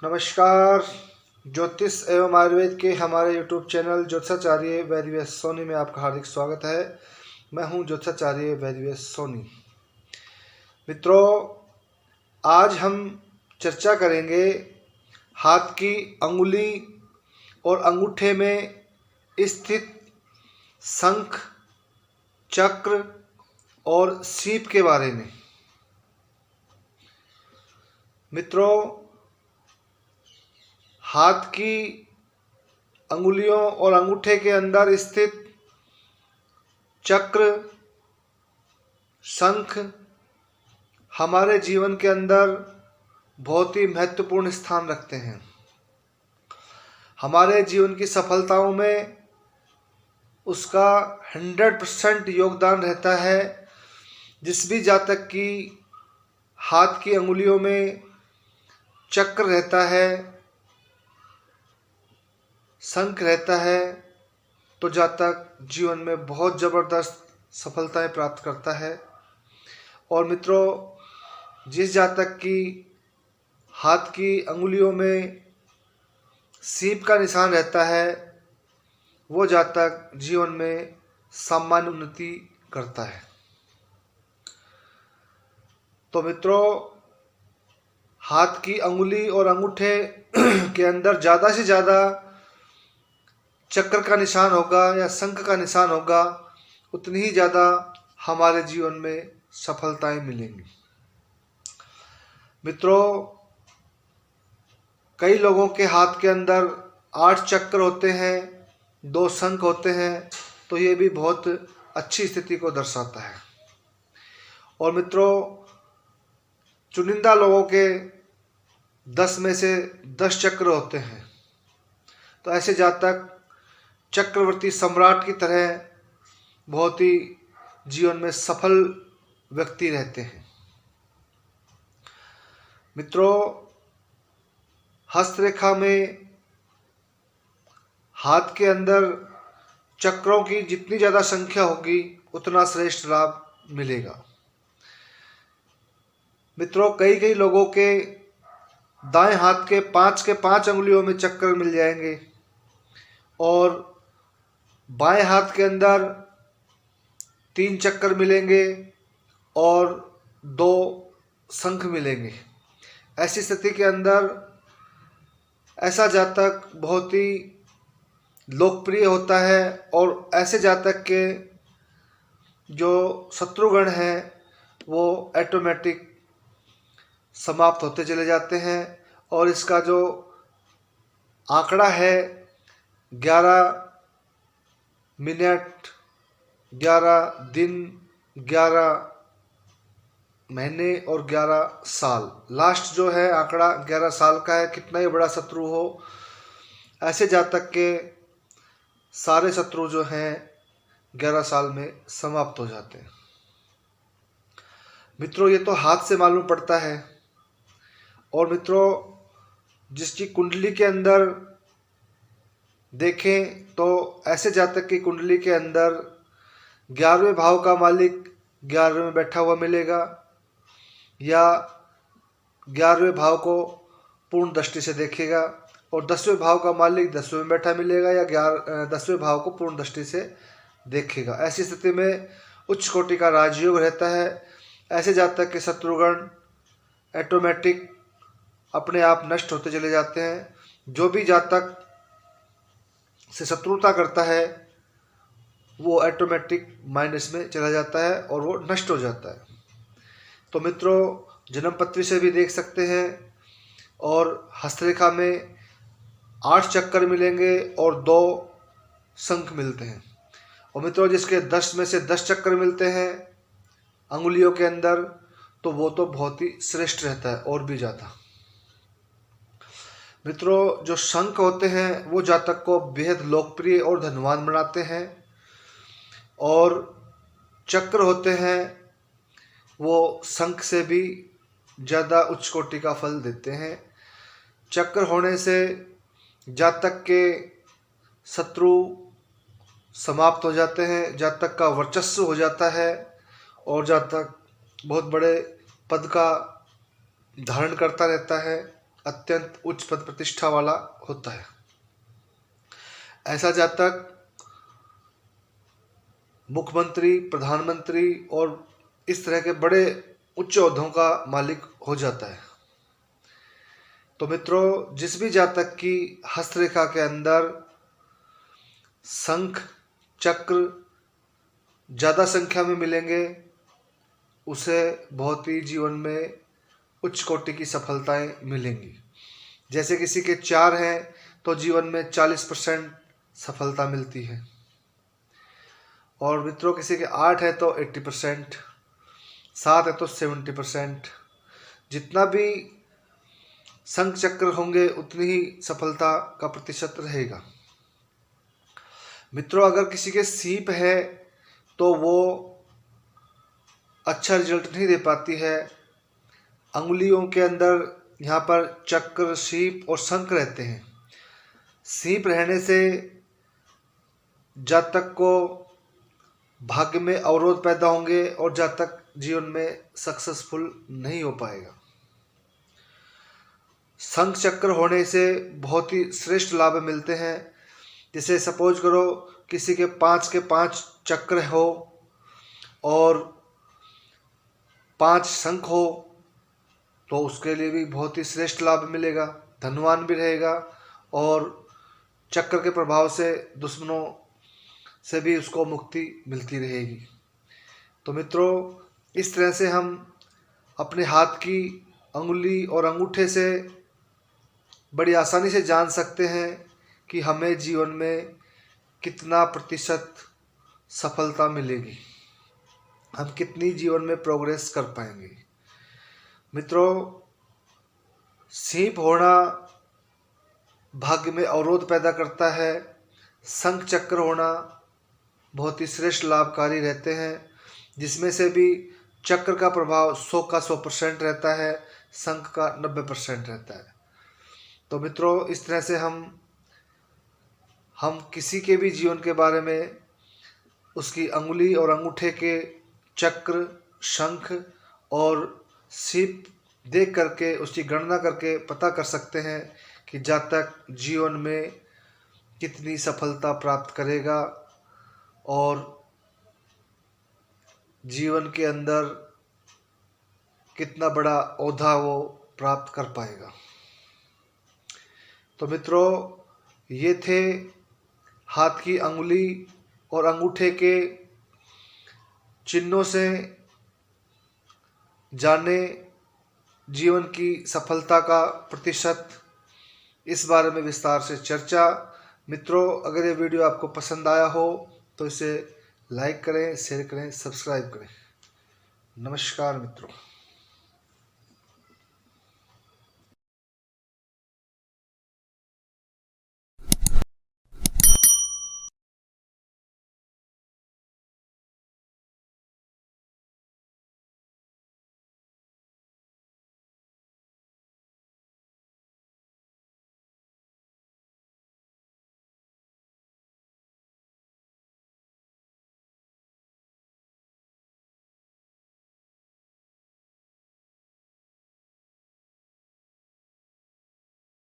नमस्कार। ज्योतिष एवं आयुर्वेद के हमारे यूट्यूब चैनल ज्योतिषाचार्य वैद्य सोनी में आपका हार्दिक स्वागत है। मैं हूं ज्योतिषाचार्य वैद्य सोनी। मित्रों, आज हम चर्चा करेंगे हाथ की अंगुली और अंगूठे में स्थित शंख, चक्र और सीप के बारे में। मित्रों, हाथ की अंगुलियों और अंगूठे के अंदर स्थित चक्र, शंख हमारे जीवन के अंदर बहुत ही महत्वपूर्ण स्थान रखते हैं। हमारे जीवन की सफलताओं में उसका 100% योगदान रहता है। जिस भी जातक की हाथ की अंगुलियों में चक्र रहता है, शंख रहता है, तो जातक जीवन में बहुत ज़बरदस्त सफलताएं प्राप्त करता है। और मित्रों, जिस जातक की हाथ की अंगुलियों में सीप का निशान रहता है, वो जातक जीवन में सामान्य उन्नति करता है। तो मित्रों, हाथ की अंगुली और अंगूठे के अंदर ज़्यादा से ज़्यादा चक्र का निशान होगा या शंख का निशान होगा, उतनी ही ज़्यादा हमारे जीवन में सफलताएं मिलेंगी। मित्रों, कई लोगों के हाथ के अंदर 8 चक्र होते हैं, 2 शंख होते हैं, तो ये भी बहुत अच्छी स्थिति को दर्शाता है। और मित्रों, चुनिंदा लोगों के 10 में से 10 चक्र होते हैं, तो ऐसे जातक चक्रवर्ती सम्राट की तरह बहुत ही जीवन में सफल व्यक्ति रहते हैं। मित्रों, हस्तरेखा में हाथ के अंदर चक्रों की जितनी ज़्यादा संख्या होगी, उतना श्रेष्ठ लाभ मिलेगा। मित्रों, कई लोगों के दाएं हाथ के 5 अंगुलियों में चक्र मिल जाएंगे और बाएं हाथ के अंदर 3 चक्कर मिलेंगे और 2 शंख मिलेंगे। ऐसी स्थिति के अंदर ऐसा जातक बहुत ही लोकप्रिय होता है और ऐसे जातक के जो शत्रुगण हैं वो ऑटोमेटिक समाप्त होते चले जाते हैं। और इसका जो आंकड़ा है 11 मिनट, 11 दिन, 11 महीने और 11 साल, लास्ट जो है आंकड़ा 11 साल का है। कितना ही बड़ा शत्रु हो, ऐसे जातक के सारे शत्रु जो हैं 11 साल में समाप्त हो जाते हैं। मित्रों, ये तो हाथ से मालूम पड़ता है। और मित्रों, जिसकी कुंडली के अंदर देखें तो ऐसे जातक की कुंडली के अंदर 11वें भाव का मालिक 11वें में बैठा हुआ मिलेगा, या 11वें भाव को पूर्ण दृष्टि से देखेगा, और 10वें भाव का मालिक 10वें में बैठा मिलेगा या 10वें भाव को पूर्ण दृष्टि से देखेगा। ऐसी स्थिति में उच्च कोटि का राजयोग रहता है। ऐसे जातक के शत्रुगण ऑटोमेटिक अपने आप नष्ट होते चले जाते हैं। जो भी जातक से शत्रुता करता है वो ऑटोमेटिक माइनस में चला जाता है और वो नष्ट हो जाता है। तो मित्रों, जन्म पत्री से भी देख सकते हैं और हस्तरेखा में 8 चक्कर मिलेंगे और 2 शंख मिलते हैं। और मित्रों, जिसके 10 में से 10 चक्कर मिलते हैं अंगुलियों के अंदर, तो वो तो बहुत ही श्रेष्ठ रहता है और भी ज़्यादा। मित्रों, जो शंख होते हैं वो जातक को बेहद लोकप्रिय और धनवान बनाते हैं, और चक्र होते हैं वो शंख से भी ज़्यादा उच्च कोटि का फल देते हैं। चक्र होने से जातक के शत्रु समाप्त हो जाते हैं, जातक का वर्चस्व हो जाता है और जातक बहुत बड़े पद का धारण करता रहता है। अत्यंत उच्च पद प्रतिष्ठा वाला होता है। ऐसा जातक मुख्यमंत्री, प्रधानमंत्री और इस तरह के बड़े उच्च ओहदों का मालिक हो जाता है। तो मित्रों, जिस भी जातक की हस्तरेखा के अंदर शंख चक्र ज़्यादा संख्या में मिलेंगे, उसे बहुत ही जीवन में उच्च कोटि की सफलताएं मिलेंगी। जैसे किसी के 4 हैं तो जीवन में 40% सफलता मिलती है, और मित्रों किसी के 8 है तो 80%, 7 है तो 70%। जितना भी शंख चक्र होंगे उतनी ही सफलता का प्रतिशत रहेगा। मित्रों, अगर किसी के सीप है तो वो अच्छा रिजल्ट नहीं दे पाती है। अंगुलियों के अंदर यहाँ पर चक्र, सीप और शंख रहते हैं। सीप रहने से जातक को भाग्य में अवरोध पैदा होंगे और जातक जीवन में सक्सेसफुल नहीं हो पाएगा। शंख चक्र होने से बहुत ही श्रेष्ठ लाभ मिलते हैं। जैसे सपोज करो किसी के 5 के 5 चक्र हो और 5 शंख हो, तो उसके लिए भी बहुत ही श्रेष्ठ लाभ मिलेगा, धनवान भी रहेगा और चक्र के प्रभाव से दुश्मनों से भी उसको मुक्ति मिलती रहेगी। तो मित्रों, इस तरह से हम अपने हाथ की अंगुली और अंगूठे से बड़ी आसानी से जान सकते हैं कि हमें जीवन में कितना प्रतिशत सफलता मिलेगी, हम कितनी जीवन में प्रोग्रेस कर पाएंगे। मित्रों, सीप होना भाग्य में अवरोध पैदा करता है। शंख चक्र होना बहुत ही श्रेष्ठ लाभकारी रहते हैं, जिसमें से भी चक्र का प्रभाव 100 का 100% रहता है, शंख का 90% रहता है। तो मित्रों, इस तरह से हम किसी के भी जीवन के बारे में उसकी अंगुली और अंगूठे के चक्र, शंख और सीप देख करके उसकी गणना करके पता कर सकते हैं कि जातक जीवन में कितनी सफलता प्राप्त करेगा और जीवन के अंदर कितना बड़ा ओहदा वो प्राप्त कर पाएगा। तो मित्रों, ये थे हाथ की अंगुली और अंगूठे के चिन्हों से जाने जीवन की सफलता का प्रतिशत, इस बारे में विस्तार से चर्चा। मित्रों, अगर ये वीडियो आपको पसंद आया हो तो इसे लाइक करें, शेयर करें, सब्सक्राइब करें। नमस्कार मित्रों।